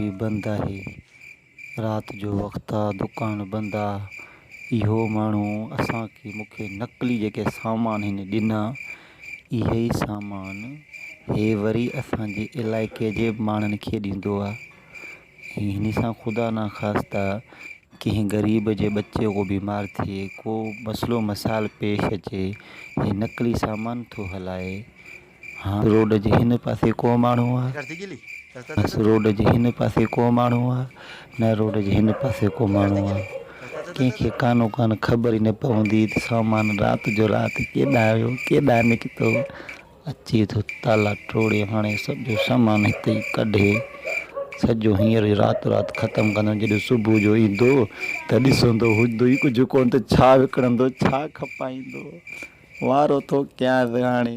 भी बंद आहे। रात जो वक्त आ, दुकान बंद आ। इहो माण्हू मूंखे नकली जेके सामान हिन ॾिना, इहे ई सामान हे वरी असांजे इलाइक़े जे माण्हुनि खे ॾींदो आहे। हिन सां ख़ुदा न ख़ास्ता कंहिं ग़रीब जे बच्चे को बीमार थिए, को मसलो मसाइल पेश अचे, हे नकली सामान थो हलाए। हाँ, रोड जे हिन पासे को माण्हू आहे, बस रोड जे हिन पासे को माण्हू आहे, न रोड जे हिन पासे को माण्हू आहे। कंहिंखे कानो ख़बर ई न पवंदी त सामान राति जो राति केॾां आयो, केॾां निकितो। अचे थो ताला टोड़े, हाणे सॼो सामान हिते ई कढे, सॼो हींअर राति ख़तमु कंदो। जॾहिं सुबुह जो ईंदो त ॾिसंदो हूंदो ई कुझु कोन, त छा विकिणंदो, छा खपाईंदो। वारो थो कयांसि हाणे।